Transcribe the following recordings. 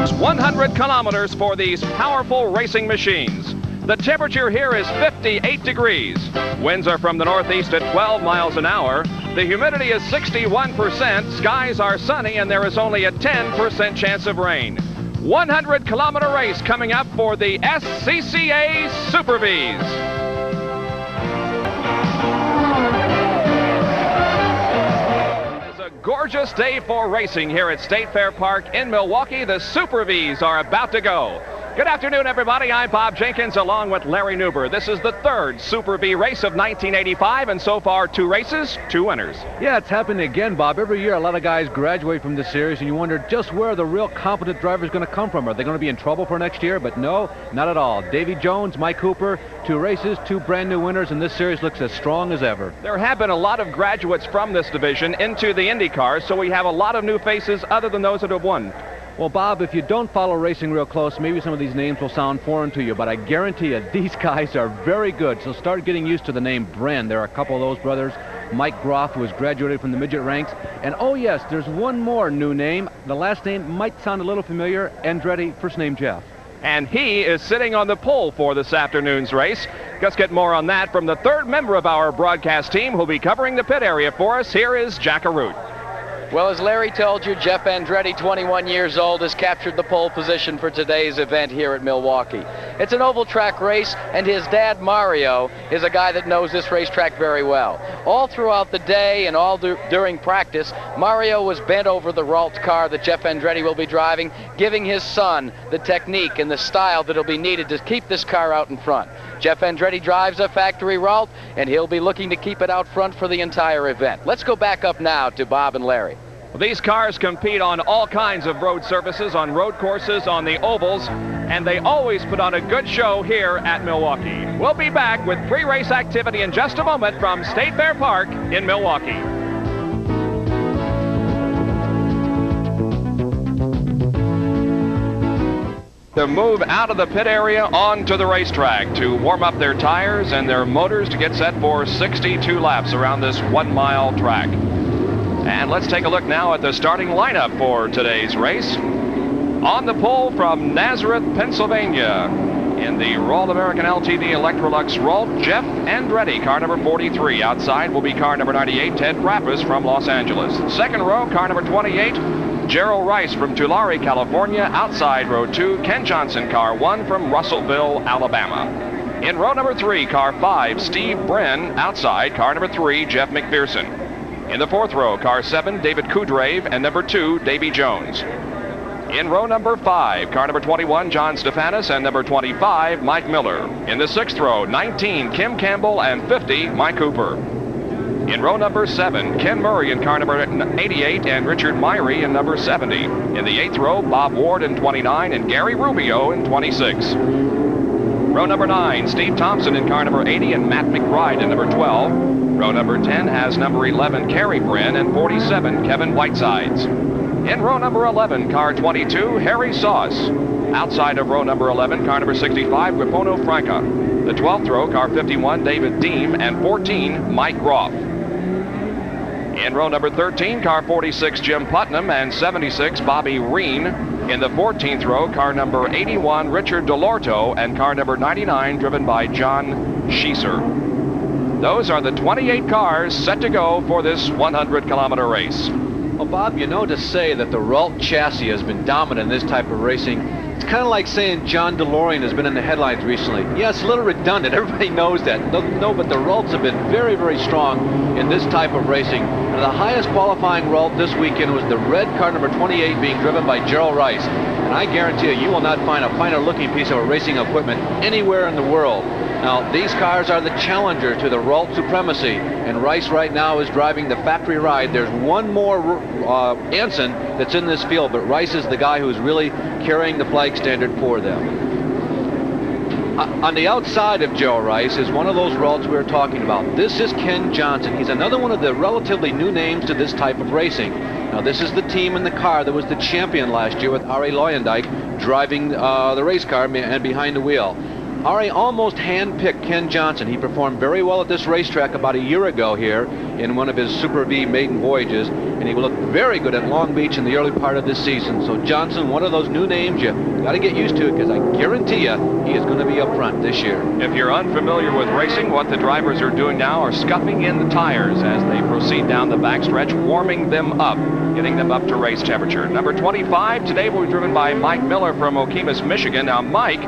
It's 100 kilometers for these powerful racing machines. The temperature here is 58 degrees. Winds are from the northeast at 12 miles an hour. The humidity is 61%. Skies are sunny, and there is only a 10% chance of rain. 100-kilometer race coming up for the SCCA Super Vees. Gorgeous day for racing here at State Fair Park in Milwaukee. The Super Vees are about to go. Good afternoon, everybody. I'm Bob Jenkins along with Larry Newber. This is the third Super Vee race of 1985, and so far 2 races, 2 winners. Yeah, it's happening again, Bob. Every year a lot of guys graduate from this series, and you wonder just where the real competent driver is going to come from. Are they going to be in trouble for next year? But no, not at all. Davy Jones, Mike Cooper, 2 races, 2 brand new winners, and this series looks as strong as ever. There have been a lot of graduates from this division into the Indy cars, so we have a lot of new faces other than those that have won. Well, Bob, if you don't follow racing real close, maybe some of these names will sound foreign to you, but I guarantee you these guys are very good. So start getting used to the name Bren. There are a couple of those brothers. Mike Groff, who has graduated from the midget ranks. And oh yes, there's one more new name. The last name might sound a little familiar. Andretti, first name Jeff. And he is sitting on the pole for this afternoon's race. Let's get more on that from the third member of our broadcast team who'll be covering the pit area for us. Here is Jack Arute. Well, as Larry told you, Jeff Andretti, 21 years old, has captured the pole position for today's event here at Milwaukee. It's an oval track race, and his dad, Mario, is a guy that knows this racetrack very well. All throughout the day and all during practice, Mario was bent over the Ralt car that Jeff Andretti will be driving, giving his son the technique and the style that'll be needed to keep this car out in front. Jeff Andretti drives a factory Ralt, and he'll be looking to keep it out front for the entire event. Let's go back up now to Bob and Larry. Well, these cars compete on all kinds of road surfaces, on road courses, on the ovals, and they always put on a good show here at Milwaukee. We'll be back with pre-race activity in just a moment from State Fair Park in Milwaukee. To move out of the pit area onto the racetrack to warm up their tires and their motors to get set for 62 laps around this 1-mile track. And let's take a look now at the starting lineup for today's race. On the pole from Nazareth, Pennsylvania, in the Royal American LTD Electrolux Ralt, Jeff Andretti, car number 43. Outside will be car number 98, Ted Frappus from Los Angeles. Second row, car number 28, Gerald Rice from Tulare, California. Outside row 2, Ken Johnson, car 1 from Russellville, Alabama. In row number 3, car 5, Steve Bren. Outside, car number 3, Jeff McPherson. In the 4th row, car 7, David Kudrave, and number 2, Davy Jones. In row number 5, car number 21, John Stefanis, and number 25, Mike Miller. In the 6th row, 19, Kim Campbell, and 50, Mike Cooper. In row number 7, Ken Murray in car number 88, and Richard Myrie in number 70. In the 8th row, Bob Ward in 29, and Gary Rubio in 26. Row number 9, Steve Thompson in car number 80, and Matt McBride in number 12. Row number 10 has number 11, Kerry Brin, and 47, Kevin Whitesides. In row number 11, car 22, Harry Sauce. Outside of row number 11, car number 65, Guipono Franca. The 12th row, car 51, David Deem, and 14, Mike Groff. In row number 13, car 46, Jim Putnam, and 76, Bobby Reen. In the 14th row, car number 81, Richard Delorto, and car number 99, driven by John Schieser. Those are the 28 cars set to go for this 100-kilometer race. Well, Bob, you know, to say that the Ralt chassis has been dominant in this type of racing, it's kind of like saying John DeLorean has been in the headlines recently. Yeah, it's a little redundant. Everybody knows that. No, but the Ralts have been very, very strong in this type of racing. And the highest qualifying Ralt this weekend was the red car number 28 being driven by Gerald Rice. And I guarantee you will not find a finer looking piece of racing equipment anywhere in the world. Now, these cars are the challenger to the Ralt supremacy, and Rice right now is driving the factory ride. There's one more ensign that's in this field, but Rice is the guy who's really carrying the flag standard for them. On the outside of Joe Rice is one of those Ralts we were talking about. This is Ken Johnson. He's another one of the relatively new names to this type of racing. Now, this is the team in the car that was the champion last year with Arie Luyendyk driving the race car and behind the wheel. Ari almost hand-picked Ken Johnson. He performed very well at this racetrack about a year ago here in one of his Super Vee maiden voyages, and he looked very good at Long Beach in the early part of this season. So Johnson, one of those new names you got to get used to, because I guarantee you he is going to be up front this year. If you're unfamiliar with racing, what the drivers are doing now are scuffing in the tires as they proceed down the backstretch, warming them up, getting them up to race temperature. Number 25 today will be driven by Mike Miller from Okemos, Michigan. Now, Mike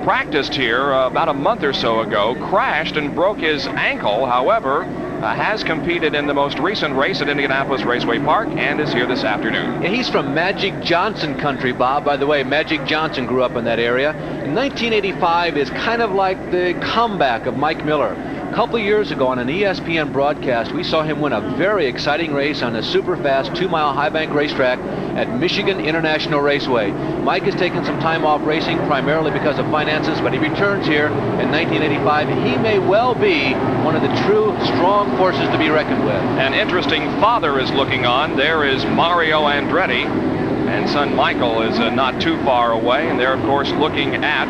practiced here about a month or so ago, crashed and broke his ankle. However, has competed in the most recent race at Indianapolis Raceway Park and is here this afternoon. Yeah, he's from Magic Johnson country, Bob. By the way, Magic Johnson grew up in that area. And 1985 is kind of like the comeback of Mike Miller. A couple of years ago on an ESPN broadcast, we saw him win a very exciting race on a super fast 2-mile high bank racetrack at Michigan International Raceway. Mike has taken some time off racing primarily because of finances, but he returns here in 1985. He may well be one of the true strong forces to be reckoned with. An interesting father is looking on. There is Mario Andretti, and son Michael is not too far away, and they're of course looking at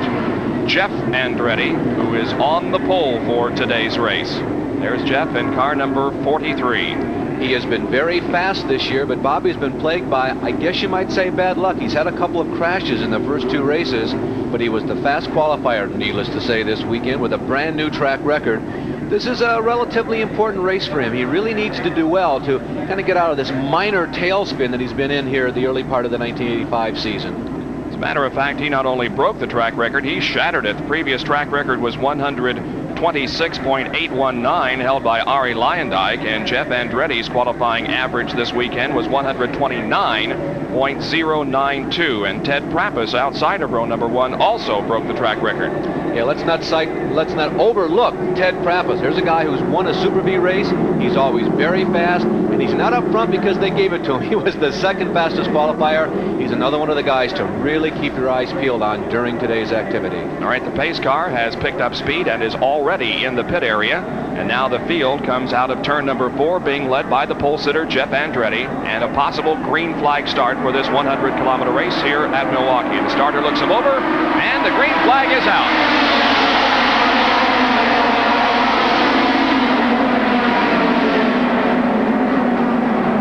Jeff Andretti, who is on the pole for today's race. There's Jeff in car number 43. He has been very fast this year, but Bobby's been plagued by, I guess you might say, bad luck. He's had a couple of crashes in the first two races, but he was the fast qualifier, needless to say, this weekend with a brand new track record. This is a relatively important race for him. He really needs to do well to kind of get out of this minor tailspin that he's been in here the early part of the 1985 season. As a matter of fact, he not only broke the track record, he shattered it. The previous track record was 126.819, held by Ari Leyendyke, and Jeff Andretti's qualifying average this weekend was 129.092. And Ted Prappus, outside of row number 1, also broke the track record. Yeah, let's not overlook Ted Prappus. There's a guy who's won a Super Vee race. He's always very fast, and he's not up front because they gave it to him. He was the second fastest qualifier. He's another one of the guys to really keep your eyes peeled on during today's activity. All right, the pace car has picked up speed and is already in the pit area. And now the field comes out of turn number 4, being led by the pole sitter Jeff Andretti, and a possible green flag start for this 100-kilometer race here at Milwaukee. The starter looks him over, and the green flag is out.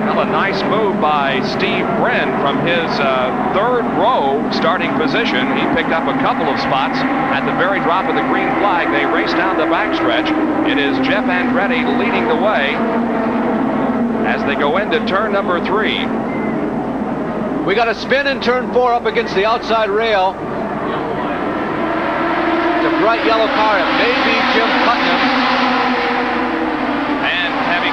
Well, a nice move by Steve Bren from his third row starting position. He picked up a couple of spots at the very drop of the green flag. They race down the backstretch. It is Jeff Andretti leading the way as they go into turn number 3. We got a spin in turn 4 up against the outside rail. It's a bright yellow car. It may be Jim Putnam.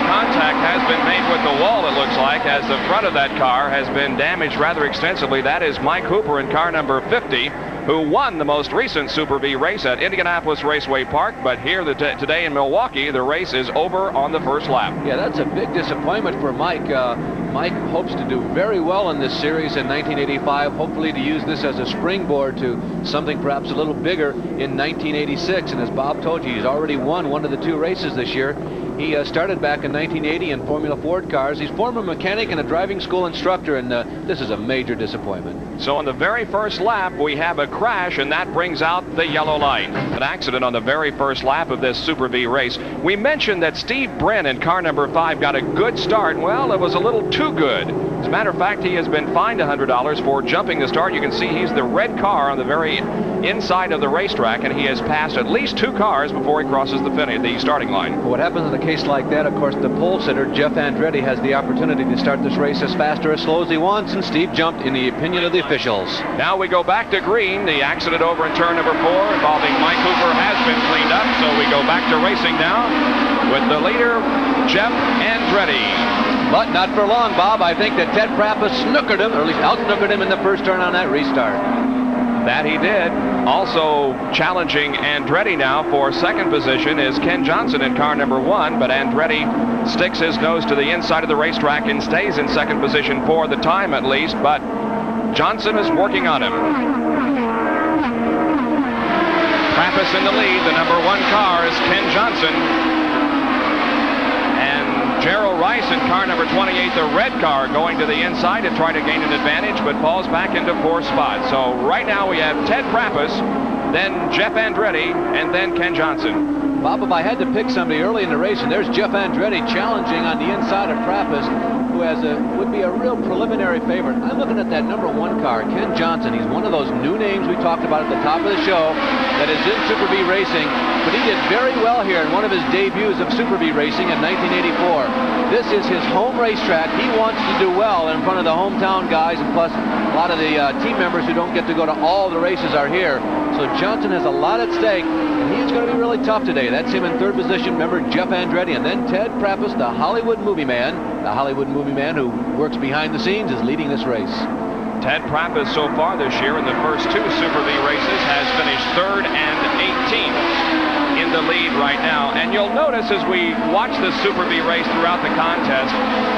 Contact has been made with the wall, it looks like, as the front of that car has been damaged rather extensively. That is Mike Hooper in car number 50, who won the most recent Super Vee race at Indianapolis Raceway Park. But here today in Milwaukee, the race is over on the first lap. Yeah, that's a big disappointment for Mike. Mike hopes to do very well in this series in 1985, hopefully to use this as a springboard to something perhaps a little bigger in 1986. And as Bob told you, he's already won one of the 2 races this year. He started back in 1980 in Formula Ford cars. He's former mechanic and a driving school instructor, and this is a major disappointment. So on the very first lap, we have a crash, and that brings out the yellow light. An accident on the very first lap of this Super Vee race. We mentioned that Steve Bren in car number 5 got a good start. Well, it was a little too good. As a matter of fact, he has been fined $100 for jumping the start. You can see he's the red car on the very inside of the racetrack, and he has passed at least 2 cars before he crosses the starting line. What happens in a case like that, of course, the pole sitter, Jeff Andretti, has the opportunity to start this race as fast or as slow as he wants, and Steve jumped in the opinion of the officials. Now we go back to green. The accident over in turn number 4 involving Mike Hooper has been cleaned up, so we go back to racing now with the leader, Jeff Andretti. But not for long, Bob. I think that Ted Prappus snookered him, or at least out-snookered him in the first turn on that restart. That he did. Also challenging Andretti now for second position is Ken Johnson in car number 1, but Andretti sticks his nose to the inside of the racetrack and stays in second position for the time at least, but Johnson is working on him. Prappus in the lead. The number 1 car is Ken Johnson. Gerald Rice in car number 28, the red car, going to the inside to try to gain an advantage, but falls back into 4th spot. So right now we have Ted Prappus then Jeff Andretti, and then Ken Johnson. Bob, if I had to pick somebody early in the race, and there's Jeff Andretti challenging on the inside of Trappist, who would be a real preliminary favorite. I'm looking at that number 1 car, Ken Johnson. He's one of those new names we talked about at the top of the show that is in Super Vee racing, but he did very well here in one of his debuts of Super Vee racing in 1984. This is his home racetrack. He wants to do well in front of the hometown guys, and plus a lot of the team members who don't get to go to all the races are here. So Johnson has a lot at stake, and he's going to be really tough today. That's him in 3rd position. Remember, Jeff Andretti, and then Ted Prappus, the Hollywood movie man. The Hollywood movie man who works behind the scenes is leading this race. Ted Prappus so far this year in the first 2 Super Vee races has finished 3rd and 18th in the lead right now. And you'll notice as we watch this Super Vee race throughout the contest,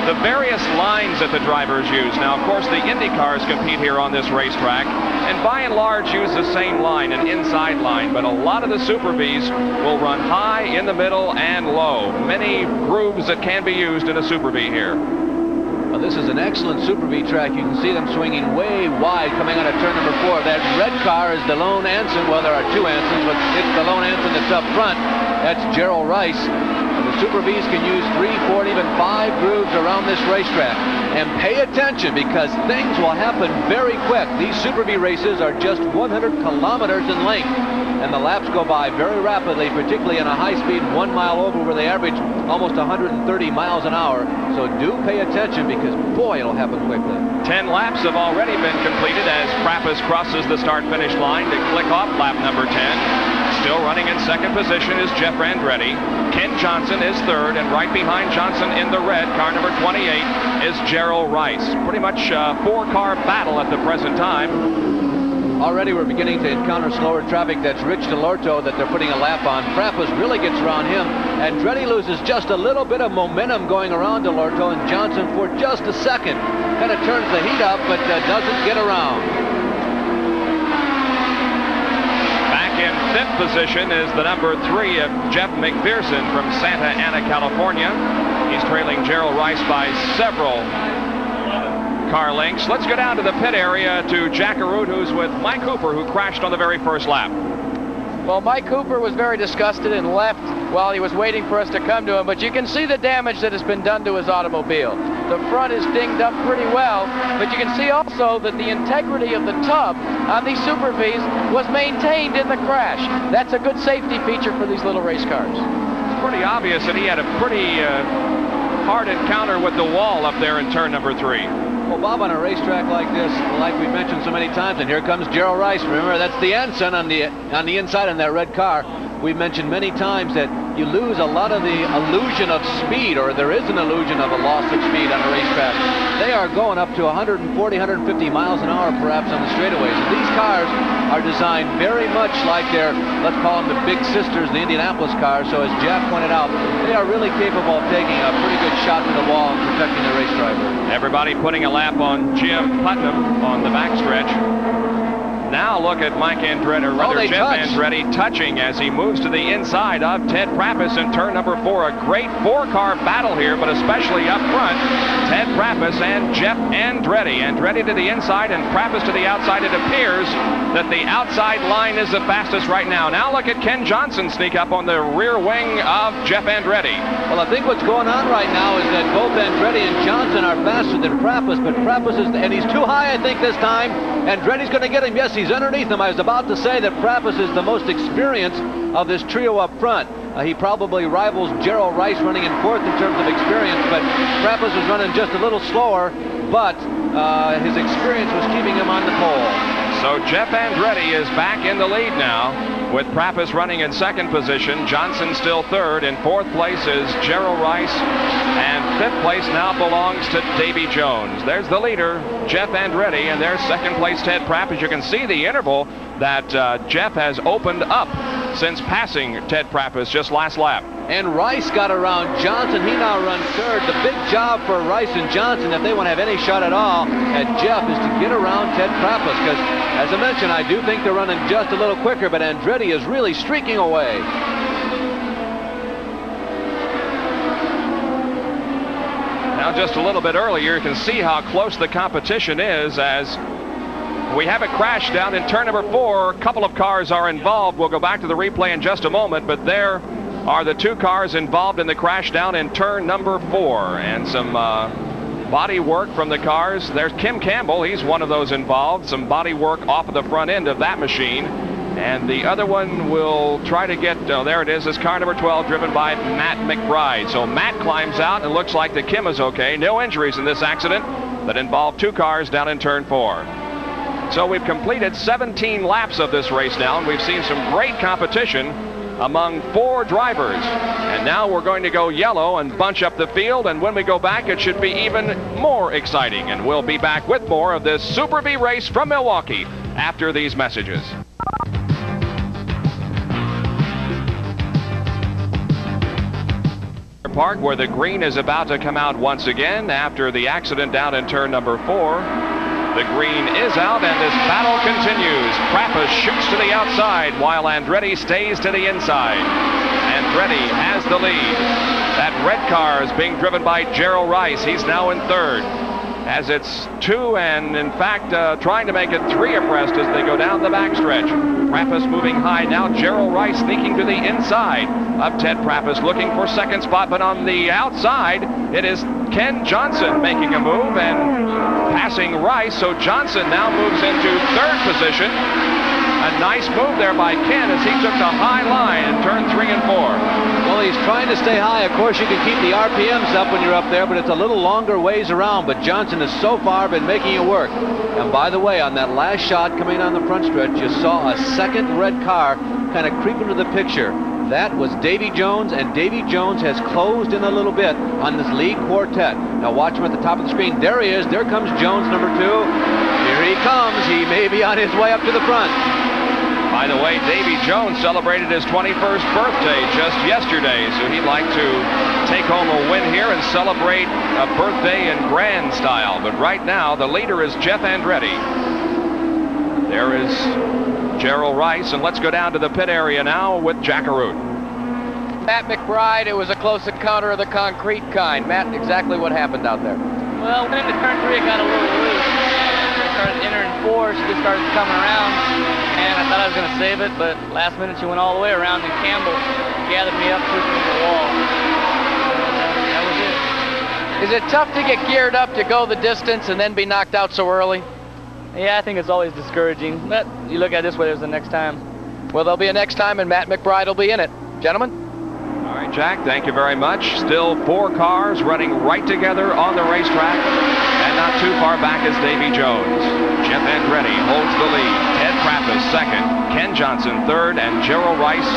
the various lines that the drivers use. Now, of course, the Indy cars compete here on this racetrack, and by and large use the same line, an inside line, but a lot of the Super Vees will run high, in the middle, and low. Many grooves that can be used in a Super Vee here. Well, this is an excellent Super Vee track. You can see them swinging way wide coming out of turn number 4. That red car is the lone ensign. Well, there are 2 ensigns, but it's the lone ensign that's up front. That's Gerald Rice. And the Super Vees can use 3, 4, and even 5 grooves around this racetrack. And pay attention, because things will happen very quick. These Super Vee races are just 100 kilometers in length, and the laps go by very rapidly, particularly in a high-speed 1 mile over where they average almost 130 miles an hour. So do pay attention, because boy, it'll happen quickly. 10 laps have already been completed as Prappus crosses the start-finish line to click off lap number 10. Still running in 2nd position is Jeff Andretti. Ken Johnson is 3rd, and right behind Johnson in the red, car number 28, is Gerald Rice. Pretty much a 4-car battle at the present time. Already we're beginning to encounter slower traffic. That's Rich DeLorto that they're putting a lap on. Prappus really gets around him. Andretti loses just a little bit of momentum going around DeLorto, and Johnson for just a second kind of turns the heat up, but doesn't get around. Back in 5th position is the number 3 of Jeff McPherson from Santa Ana, California. He's trailing Gerald Rice by several car lengths. Let's go down to the pit area to Jack Arute, who's with Mike Cooper, who crashed on the very first lap. Well, Mike Cooper was very disgusted and left while he was waiting for us to come to him, but you can see the damage that has been done to his automobile. The front is dinged up pretty well, but you can see also that the integrity of the tub on these Super Vees was maintained in the crash. That's a good safety feature for these little race cars. It's pretty obvious that he had a pretty hard encounter with the wall up there in turn number 3. Well, Bob, on a racetrack like this, like we mentioned so many times, and here comes Gerald Rice. Remember, that's the ensign on the inside on that red car. We've mentioned many times that you lose a lot of the illusion of speed, or there is an illusion of a loss of speed on a racetrack. They are going up to 140, 150 miles an hour perhaps on the straightaways. And these cars are designed very much like their, let's call them the big sisters, the Indianapolis cars. So as Jack pointed out, they are really capable of taking a pretty good shot to the wall and protecting the race driver. Everybody putting a lap on Jim Putnam on the backstretch. Now look at Mike Andretti, or rather Jeff Andretti, touching as he moves to the inside of Ted Prappus in turn number 4. A great 4-car battle here, but especially up front, Ted Prappus and Jeff Andretti. Andretti to the inside and Prappus to the outside. It appears that the outside line is the fastest right now. Now look at Ken Johnson sneak up on the rear wing of Jeff Andretti. Well, I think what's going on right now is that both Andretti and Johnson are faster than Prappus, but Prappus is, and he's too high, I think, this time. Andretti's going to get him. Yes, he's underneath him. I was about to say that Prappus is the most experienced of this trio up front. He probably rivals Gerald Rice running in 4th in terms of experience, but Prappus was running just a little slower, but his experience was keeping him on the pole. So Jeff Andretti is back in the lead now, with Prappus running in 2nd position. Johnson still 3rd. In 4th place is Gerald Rice, and 5th place now belongs to Davy Jones. There's the leader, Jeff Andretti, and there's 2nd place Ted Prappus. You can see the interval that Jeff has opened up since passing Ted Prappus just last lap. And Rice got around Johnson. He now runs 3rd. The big job for Rice and Johnson, if they want to have any shot at all at Jeff, is to get around Ted Prappus, because, as I mentioned, I do think they're running just a little quicker, but Andretti is really streaking away. Now, just a little bit earlier, you can see how close the competition is as We have a crash down in turn number 4. A couple of cars are involved. We'll go back to the replay in just a moment, but there are the 2 cars involved in the crash down in turn number 4. And some body work from the cars. There's Kim Campbell. He's one of those involved. Some body work off of the front end of that machine. And the other one will try to get, oh, there it is. It's car number 12 driven by Matt McBride. So Matt climbs out and it looks like that Kim is okay. No injuries in this accident that involved 2 cars down in turn 4. So we've completed 17 laps of this race now, and we've seen some great competition among 4 drivers. And now we're going to go yellow and bunch up the field, and when we go back it should be even more exciting. And we'll be back with more of this Super Vee race from Milwaukee after these messages. Park, where the green is about to come out once again after the accident down in turn number 4. The green is out and this battle continues. Prappas shoots to the outside while Andretti stays to the inside. Andretti has the lead. That red car is being driven by Gerald Rice. He's now in 3rd. As it's 2 and in fact trying to make it 3 abreast as they go down the backstretch. Prappas moving high now. Gerald Rice sneaking to the inside of Ted Prappas, looking for 2nd spot, but on the outside it is Ken Johnson making a move and passing Rice. So Johnson now moves into 3rd position. A nice move there by Ken as he took the high line in turn 3 and 4. Well, he's trying to stay high. Of course, you can keep the RPMs up when you're up there, but it's a little longer ways around. But Johnson has so far been making it work. And by the way, on that last shot coming on the front stretch, you saw a 2nd red car kind of creep into the picture. That was Davy Jones, and Davy Jones has closed in a little bit on this lead quartet. Now watch him at the top of the screen. There he is. There comes Jones, number 2. Here he comes. He may be on his way up to the front. By the way, Davy Jones celebrated his 21st birthday just yesterday, so he'd like to take home a win here and celebrate a birthday in grand style. But right now, the leader is Jeff Andretti. There is Gerald Rice, and let's go down to the pit area now with Jack Arute. Matt McBride, it was a close encounter of the concrete kind. Matt, exactly what happened out there? Well, when into turn 3, it got a little loose. I started entering 4, she just started coming around, and I thought I was going to save it, but last minute she went all the way around, and Campbell gathered me up, pushed me to the wall. That was it. Is it tough to get geared up to go the distance and then be knocked out so early? Yeah, I think it's always discouraging, but you look at it this way, there's the next time. Well, there'll be a next time, and Matt McBride will be in it. Gentlemen? All right, Jack, thank you very much. Still 4 cars running right together on the racetrack, and not too far back is Davy Jones. Jeff Andretti holds the lead. Ted Prappas 2nd, Ken Johnson 3rd, and Gerald Rice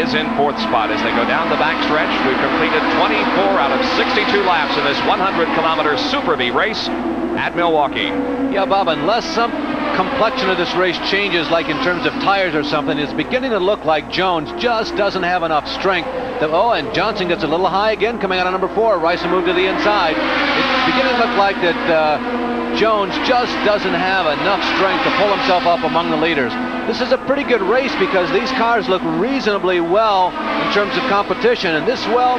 is in 4th spot. As they go down the backstretch, we've completed 24 out of 62 laps in this 100-kilometer Super Vee race at Milwaukee. Yeah, Bob, unless some complexion of this race changes, like in terms of tires or something, it's beginning to look like Jones just doesn't have enough strength. And Johnson gets a little high again coming out of number 4. Rice will move to the inside. It's beginning to look like that Jones just doesn't have enough strength to pull himself up among the leaders. This is a pretty good race because these cars look reasonably well in terms of competition, and this, well,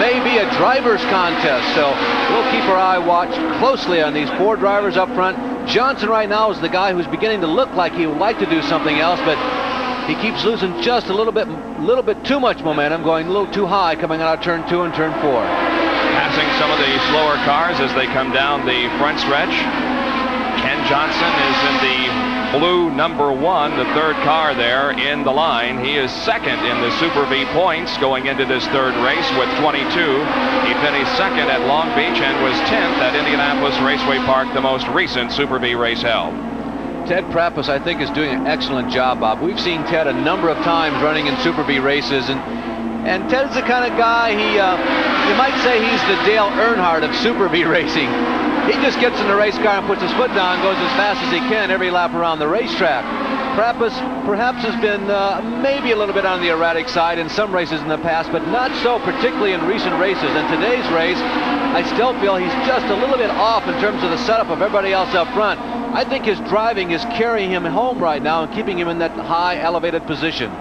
may be a driver's contest. So we'll keep our eye watched closely on these 4 drivers up front. Johnson right now is the guy who's beginning to look like he would like to do something else, but he keeps losing just a little bit too much momentum, going a little too high coming out of turn 2 and turn 4. Passing some of the slower cars as they come down the front stretch. Ken Johnson is in the blue number 1, the 3rd car there in the line. He is 2nd in the Super Vee points going into this 3rd race with 22. He finished 2nd at Long Beach and was 10th at Indianapolis Raceway Park, the most recent Super Vee race held. Ted Prappas, I think, is doing an excellent job, Bob. We've seen Ted a number of times running in Super Vee races, and Ted's the kind of guy, you might say he's the Dale Earnhardt of Super Vee racing. He just gets in the race car and puts his foot down, goes as fast as he can every lap around the racetrack. Prappas perhaps has been maybe a little bit on the erratic side in some races in the past, but not so particularly in recent races. In today's race, I still feel he's just a little bit off in terms of the setup of everybody else up front. I think his driving is carrying him home right now and keeping him in that high elevated position.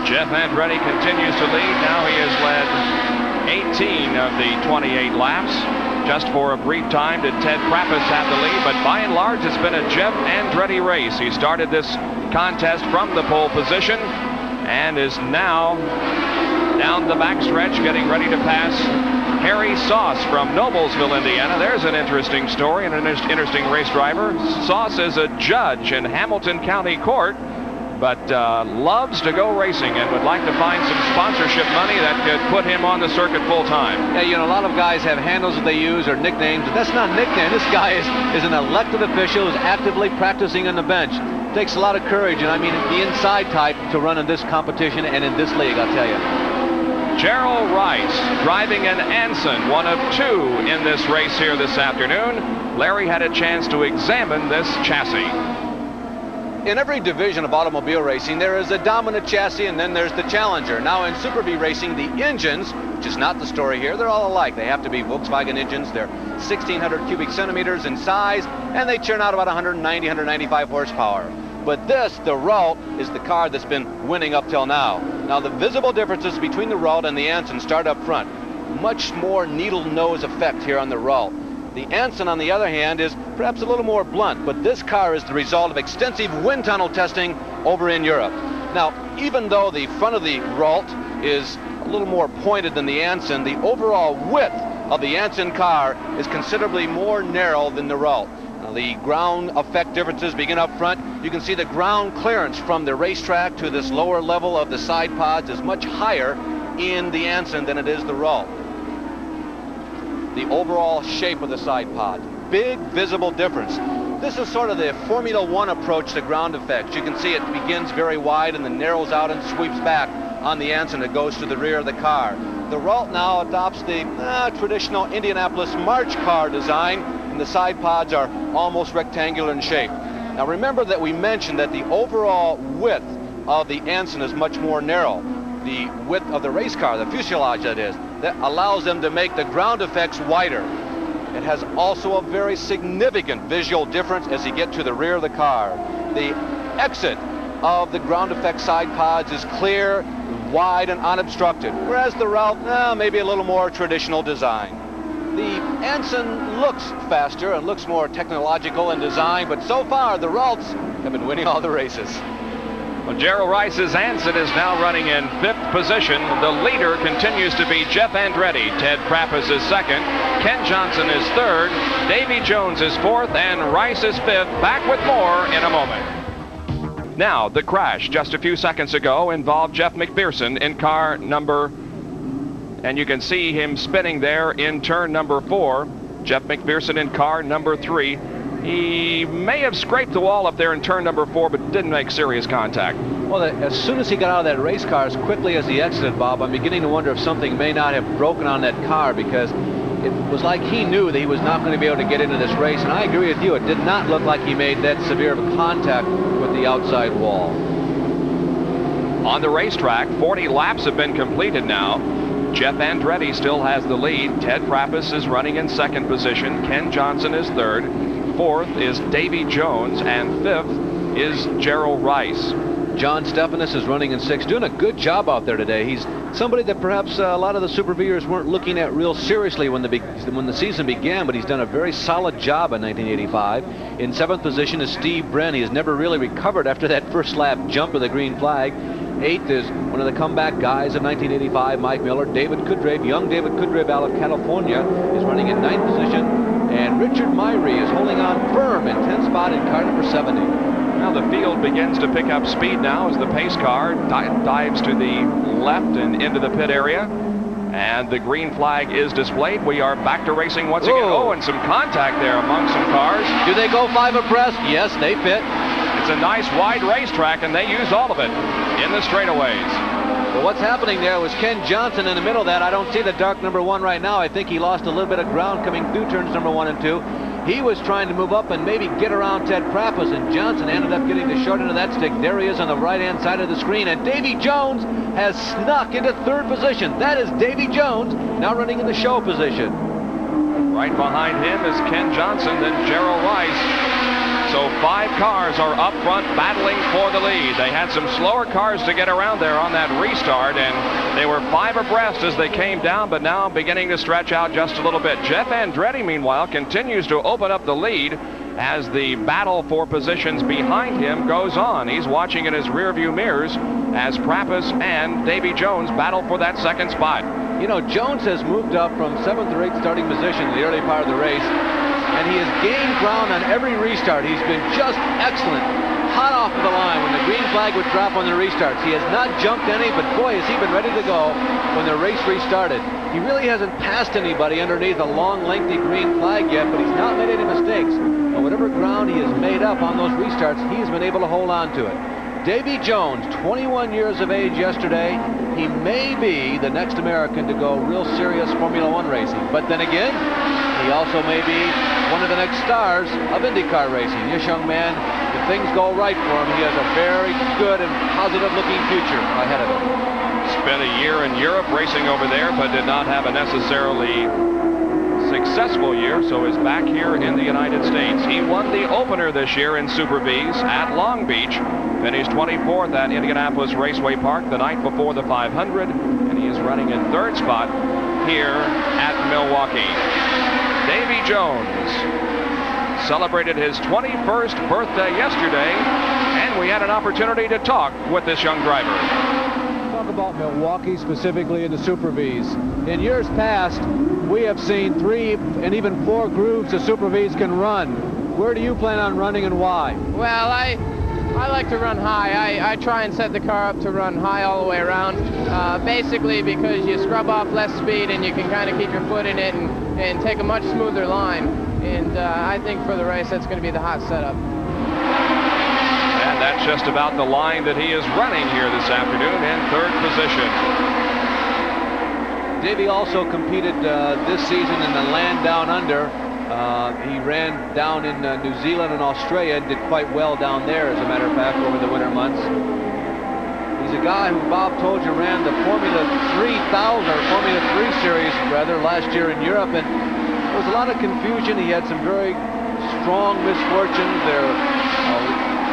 Jeff Andretti continues to lead. Now he has led 18 of the 28 laps. Just for a brief time did Ted Krapas have the lead, but by and large it's been a Jeff Andretti race. He started this contest from the pole position and is now down the backstretch getting ready to pass Harry Sauce from Noblesville, Indiana. There's an interesting story and an interesting race driver. Sauce is a judge in Hamilton County Court, but loves to go racing and would like to find some sponsorship money that could put him on the circuit full time. Yeah, you know, a lot of guys have handles that they use or nicknames, but that's not a nickname. This guy is an elected official who's actively practicing on the bench. It takes a lot of courage, and I mean the inside type, to run in this competition and in this league, I'll tell you. Gerald Rice driving an Anson, one of two in this race here this afternoon. Larry had a chance to examine this chassis. In every division of automobile racing, there is a dominant chassis and then there's the Challenger. Now in Super Vee racing, the engines, which is not the story here, they're all alike. They have to be Volkswagen engines. They're 1,600 cubic centimeters in size, and they churn out about 190, 195 horsepower. But this, the Ralt, is the car that's been winning up till now. Now the visible differences between the Ralt and the Anson start up front. Much more needle nose effect here on the Ralt. The Anson, on the other hand, is perhaps a little more blunt, but this car is the result of extensive wind tunnel testing over in Europe. Now, even though the front of the Ralt is a little more pointed than the Anson, the overall width of the Anson car is considerably more narrow than the Ralt. Now, the ground effect differences begin up front. You can see the ground clearance from the racetrack to this lower level of the side pods is much higher in the Anson than it is the Ralt. The overall shape of the side pod, big visible difference. This is sort of the Formula One approach to ground effects. You can see it begins very wide and then narrows out and sweeps back on the Anson. It goes to the rear of the car. The Ralt now adopts the traditional Indianapolis March car design, and the side pods are almost rectangular in shape. Now remember that we mentioned that the overall width of the Anson is much more narrow. The width of the race car, the fuselage that is, that allows them to make the ground effects wider. It has also a very significant visual difference as you get to the rear of the car. The exit of the ground effect side pods is clear, wide, and unobstructed, whereas the Ralt, maybe a little more traditional design. The Anson looks faster and looks more technological in design, but so far the Ralts have been winning all the races. Well, Gerald Rice's Anson is now running in 5th position. The leader continues to be Jeff Andretti. Ted Krapas is 2nd. Ken Johnson is 3rd. Davy Jones is 4th. And Rice is 5th. Back with more in a moment. Now, the crash just a few seconds ago involved Jeff McPherson in car number, and you can see him spinning there in turn number 4. Jeff McPherson in car number 3. He may have scraped the wall up there in turn number 4, but didn't make serious contact. Well, as soon as he got out of that race car, as quickly as he exited, Bob, I'm beginning to wonder if something may not have broken on that car, because it was like he knew that he was not going to be able to get into this race. And I agree with you, it did not look like he made that severe of a contact with the outside wall. On the racetrack, 40 laps have been completed now. Jeff Andretti still has the lead. Ted Krapas is running in 2nd position. Ken Johnson is 3rd. 4th is Davy Jones, and 5th is Gerald Rice. John Stephanus is running in 6th, doing a good job out there today. He's somebody that perhaps a lot of the Super Veers weren't looking at real seriously when the season began, but he's done a very solid job in 1985. In 7th position is Steve Bren. He has never really recovered after that first lap jump of the green flag. 8th is one of the comeback guys of 1985, Mike Miller. David Kudrave, young David Kudrave out of California, is running in 9th position. And Richard Myrie is holding on firm in 10th spot in car number 70. Now the field begins to pick up speed now as the pace car dives to the left and into the pit area. And the green flag is displayed. We are back to racing once again. Oh, and some contact there among some cars. Do they go 5 abreast? Yes, they fit. It's a nice wide racetrack, and they use all of it in the straightaways. But what's happening there was Ken Johnson in the middle of that. I don't see the dark number 1 right now. I think he lost a little bit of ground coming through turns number 1 and 2. He was trying to move up and maybe get around Ted Krapas, and Johnson ended up getting the short end of that stick. There he is on the right-hand side of the screen, and Davy Jones has snuck into 3rd position. That is Davy Jones, now running in the show position. Right behind him is Ken Johnson, then Gerald Rice. So 5 cars are up front battling for the lead. They had some slower cars to get around there on that restart, and they were 5 abreast as they came down, but now beginning to stretch out just a little bit. Jeff Andretti, meanwhile, continues to open up the lead as the battle for positions behind him goes on. He's watching in his rearview mirrors as Prapus and Davy Jones battle for that second spot. You know, Jones has moved up from 7th or 8th starting position in the early part of the race, and he has gained ground on every restart. He's been just excellent, hot off of the line when the green flag would drop on the restarts. He has not jumped any, but boy, has he been ready to go when the race restarted. He really hasn't passed anybody underneath a long, lengthy green flag yet, but he's not made any mistakes. And whatever ground he has made up on those restarts, he's been able to hold on to it. Davy Jones, 21 years of age yesterday. He may be the next American to go real serious Formula One racing. But then again, he also may be one of the next stars of IndyCar racing. This young man, if things go right for him, he has a very good and positive-looking future ahead of him. Spent a year in Europe racing over there, but did not have a necessarily successful year, so is back here in the United States. He won the opener this year in Super Vees at Long Beach, finished 24th at Indianapolis Raceway Park the night before the 500, and he is running in 3rd spot here at Milwaukee. Davy Jones celebrated his 21st birthday yesterday, and we had an opportunity to talk with this young driver. Talk about Milwaukee, specifically in the Super Vees. In years past, we have seen 3 and even 4 grooves the Super Vees can run. Where do you plan on running and why? Well, I like to run high. I try and set the car up to run high all the way around, basically because you scrub off less speed and you can kind of keep your foot in it and take a much smoother line. And I think for the race, that's going to be the hot setup. And that's just about the line that he is running here this afternoon in 3rd position. Davy also competed this season in the Land Down Under. He ran down in New Zealand and Australia and did quite well down there, as a matter of fact, over the winter months. He's a guy who Bob told you ran the Formula 3000, or Formula 3 series, rather, last year in Europe, and there was a lot of confusion. He had some very strong misfortunes. There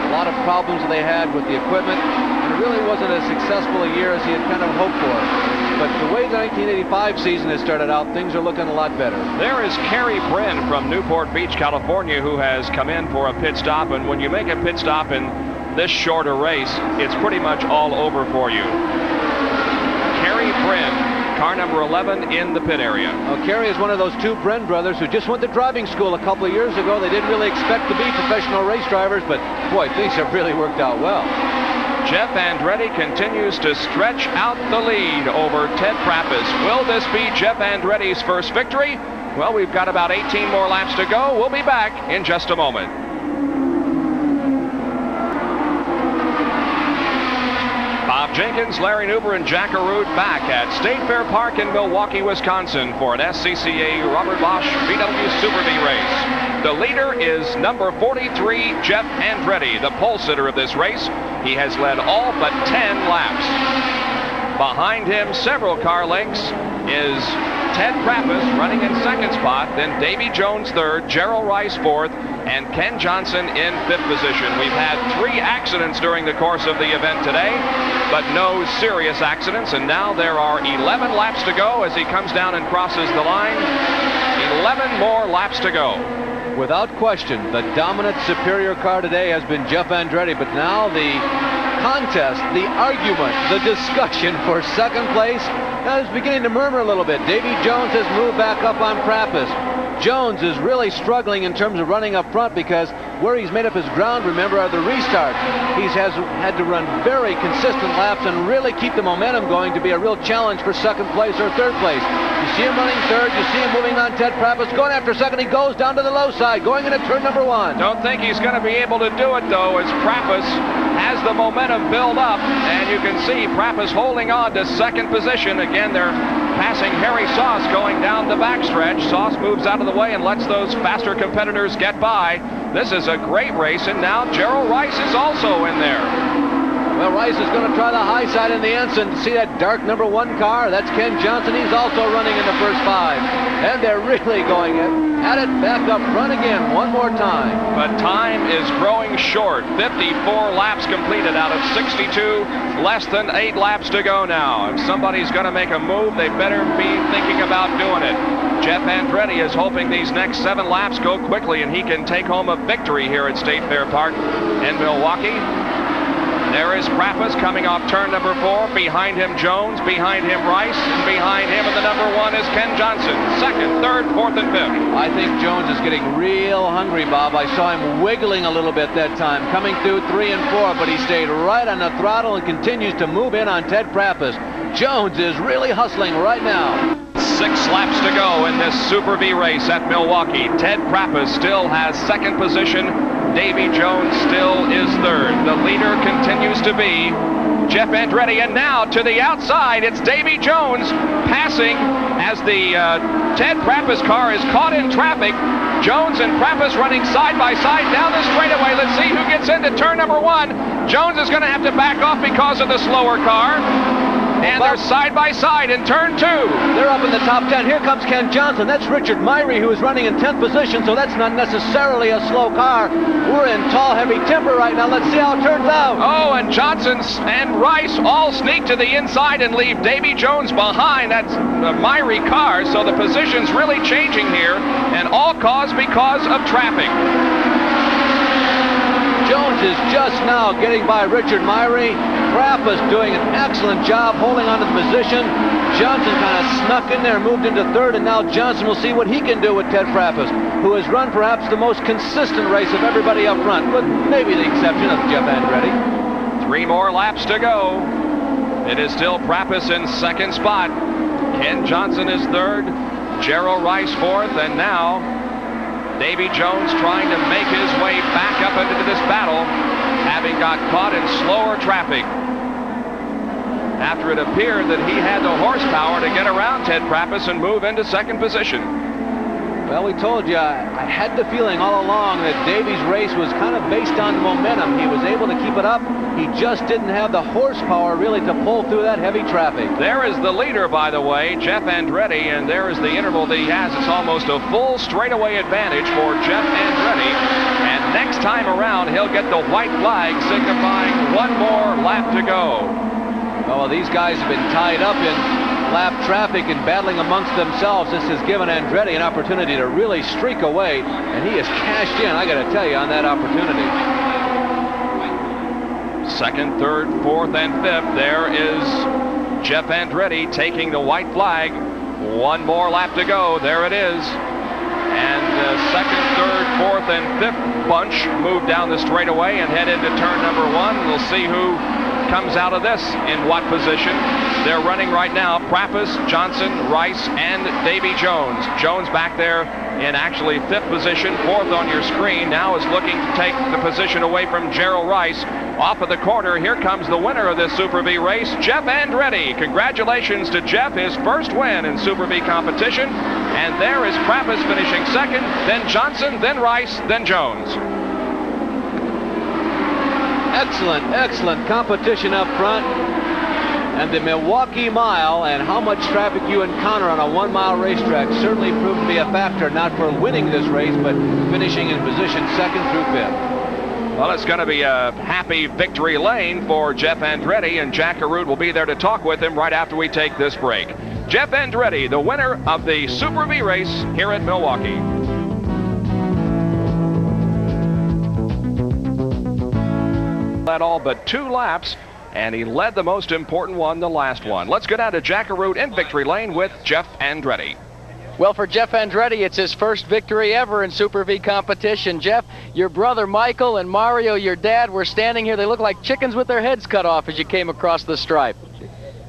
a lot of problems they had with the equipment, and it really wasn't as successful a year as he had kind of hoped for. But the way the 1985 season has started out, things are looking a lot better. There is Kerry Bryn from Newport Beach, California, who has come in for a pit stop, and when you make a pit stop in this shorter race, it's pretty much all over for you. Kerry Bryn, car number 11 in the pit area. Well, Kerry is one of those 2 Bren brothers who just went to driving school a couple of years ago. They didn't really expect to be professional race drivers, but boy, things have really worked out well. Jeff Andretti continues to stretch out the lead over Ted Prapus. Will this be Jeff Andretti's first victory? Well, we've got about 18 more laps to go. We'll be back in just a moment. Bob Jenkins, Larry Nuber, and Jack Arute back at State Fair Park in Milwaukee, Wisconsin for an SCCA Robert Bosch VW Super Vee race. The leader is number 43, Jeff Andretti, the pole sitter of this race. He has led all but 10 laps. Behind him, several car lengths, is Ted Prapus running in 2nd spot, then Davy Jones 3rd, Gerald Rice 4th, and Ken Johnson in 5th position. We've had 3 accidents during the course of the event today, but no serious accidents, and now there are 11 laps to go as he comes down and crosses the line. 11 more laps to go. Without question, the dominant, superior car today has been Jeff Andretti, but now the contest, the argument, the discussion for 2nd place is beginning to murmur a little bit. Davy Jones has moved back up on Prapus. Jones is really struggling in terms of running up front because where he's made up his ground, remember, are the restarts. He has had to run very consistent laps and really keep the momentum going to be a real challenge for 2nd place or 3rd place. You see him running 3rd, you see him moving on Ted Prapus, going after 2nd, he goes down to the low side, going into turn number 1. Don't think he's going to be able to do it, though, as Prapus has the momentum build up, and you can see Prapus holding on to 2nd position. Again, they're passing Harry Sauce going down the backstretch. Sauce moves out of the way and lets those faster competitors get by. This is a great race, and now Gerald Rice is also in there. Well, Rice is going to try the high side in the Ensign. See that dark #1 car? That's Ken Johnson. He's also running in the first 5. And they're really going at it back up front again one more time. But time is growing short. 54 laps completed out of 62. Less than 8 laps to go now. If somebody's going to make a move, they better be thinking about doing it. Jeff Andretti is hoping these next 7 laps go quickly and he can take home a victory here at State Fair Park in Milwaukee. There is Prappas coming off turn number 4. Behind him, Jones. Behind him, Rice. And behind him, and the #1 is Ken Johnson. 2nd, 3rd, 4th, and 5th. I think Jones is getting real hungry, Bob. I saw him wiggling a little bit that time, coming through 3 and 4, but he stayed right on the throttle and continues to move in on Ted Prappas. Jones is really hustling right now. 6 laps to go in this Super Vee race at Milwaukee. Ted Prappas still has 2nd position. Davy Jones still is 3rd. The leader continues to be Jeff Andretti, and now to the outside, it's Davy Jones passing as the Ted Prappas car is caught in traffic. Jones and Prappas running side by side down the straightaway. Let's see who gets into turn number 1. Jones is going to have to back off because of the slower car. And they're side by side in turn 2. They're up in the top 10. Here comes Ken Johnson. That's Richard Myrie, who is running in 10th position, so that's not necessarily a slow car. We're in tall, heavy timber right now. Let's see how it turns out. Oh, and Johnson and Rice all sneak to the inside and leave Davy Jones behind. That's the Myrie car, so the position's really changing here, and all caused because of traffic. Jones is just now getting by Richard Myrie. Prappas doing an excellent job holding on to the position. Johnson kind of snuck in there, moved into 3rd, and now Johnson will see what he can do with Ted Prappas, who has run perhaps the most consistent race of everybody up front, with maybe the exception of Jeff Andretti. 3 more laps to go. It is still Prappas in 2nd spot. Ken Johnson is 3rd. Gerald Rice 4th, and now Davy Jones trying to make his way back up into this battle, having got caught in slower traffic after it appeared that he had the horsepower to get around Ted Prappas and move into 2nd position. Well, we told you, I had the feeling all along that Davy's race was kind of based on momentum. He was able to keep it up. He just didn't have the horsepower really to pull through that heavy traffic. There is the leader, by the way, Jeff Andretti, and there is the interval that he has. It's almost a full straightaway advantage for Jeff Andretti. And next time around, he'll get the white flag signifying 1 more lap to go. Well, these guys have been tied up in lap traffic and battling amongst themselves. This has given Andretti an opportunity to really streak away, and he has cashed in, I got to tell you, on that opportunity. 2nd, 3rd, 4th, and 5th. There is Jeff Andretti taking the white flag. 1 more lap to go. There it is. And the 2nd, 3rd, 4th, and 5th bunch move down the straightaway and head into turn number 1. We'll see who comes out of this in what position. They're running right now Prappas, Johnson, Rice, and Davy Jones. Jones back there in actually 5th position, 4th on your screen. Now is looking to take the position away from Gerald Rice. Off of the corner, here comes the winner of this Super Vee race, Jeff Andretti. Congratulations to Jeff, his first win in Super Vee competition. And there is Prappas finishing 2nd, then Johnson, then Rice, then Jones. Excellent, excellent competition up front. And the Milwaukee Mile and how much traffic you encounter on a 1-mile racetrack certainly proved to be a factor, not for winning this race, but finishing in position 2nd through 5th. Well, it's going to be a happy victory lane for Jeff Andretti, and Jack Arute will be there to talk with him right after we take this break. Jeff Andretti, the winner of the Super Vee race here at Milwaukee. Led all but 2 laps, and he led the most important one, the last one. Let's go down to Jack Arute in victory lane with Jeff Andretti. Well, for Jeff Andretti, it's his first victory ever in Super Vee competition. Jeff, your brother Michael and Mario, your dad, were standing here. They look like chickens with their heads cut off as you came across the stripe.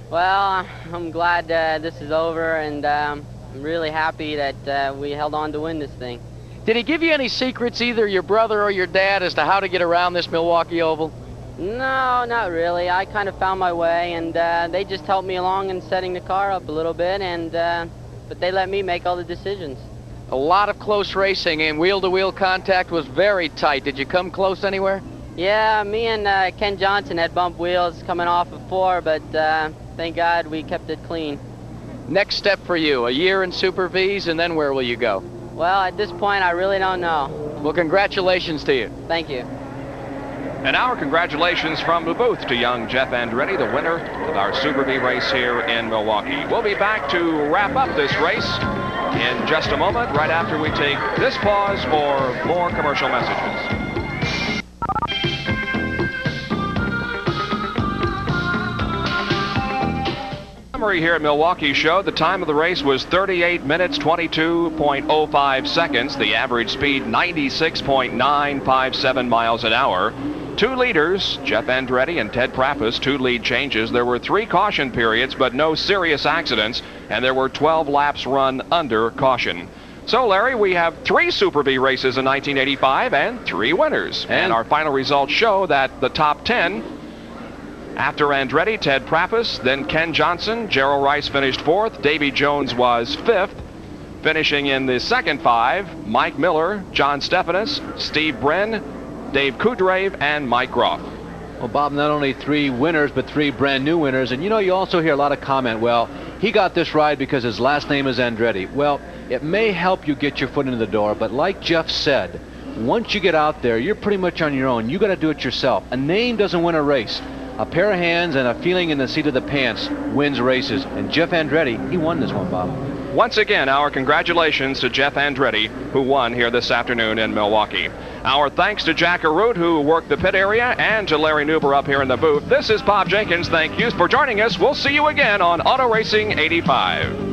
Well, I'm glad this is over, and I'm really happy that we held on to win this thing. Did he give you any secrets, either your brother or your dad, as to how to get around this Milwaukee Oval? No, not really. I kind of found my way, and they just helped me along in setting the car up a little bit, and but they let me make all the decisions. A lot of close racing, and wheel-to-wheel contact was very tight. Did you come close anywhere? Yeah, me and Ken Johnson had bump wheels coming off of 4, but thank God we kept it clean. Next step for you, a year in Super V's, and then where will you go? Well, at this point, I really don't know. Well, congratulations to you. Thank you. And our congratulations from the booth to young Jeff Andretti, the winner of our Super Vee race here in Milwaukee. We'll be back to wrap up this race in just a moment, right after we take this pause for more commercial messages. Summary here at Milwaukee showed the time of the race was 38 minutes 22.05 seconds. The average speed 96.957 miles an hour. 2 leaders, Jeff Andretti and Ted Prappus, 2 lead changes. There were 3 caution periods, but no serious accidents, and there were 12 laps run under caution. So, Larry, we have 3 Super Vee races in 1985 and 3 winners. And our final results show that the top 10, after Andretti, Ted Prappus, then Ken Johnson, Gerald Rice finished 4th, Davy Jones was 5th. Finishing in the second 5, Mike Miller, John Stephanus, Steve Bren, Dave Kudrave, and Mike Groff. Well, Bob, not only 3 winners, but 3 brand new winners. And you know, you also hear a lot of comment, well, he got this ride because his last name is Andretti. Well, it may help you get your foot into the door, but like Jeff said, once you get out there, you're pretty much on your own. You got to do it yourself. A name doesn't win a race. A pair of hands and a feeling in the seat of the pants wins races. And Jeff Andretti, he won this one, Bob. Once again, our congratulations to Jeff Andretti, who won here this afternoon in Milwaukee. Our thanks to Jack Arute, who worked the pit area, and to Larry Nuber up here in the booth. This is Bob Jenkins. Thank you for joining us. We'll see you again on Auto Racing 85.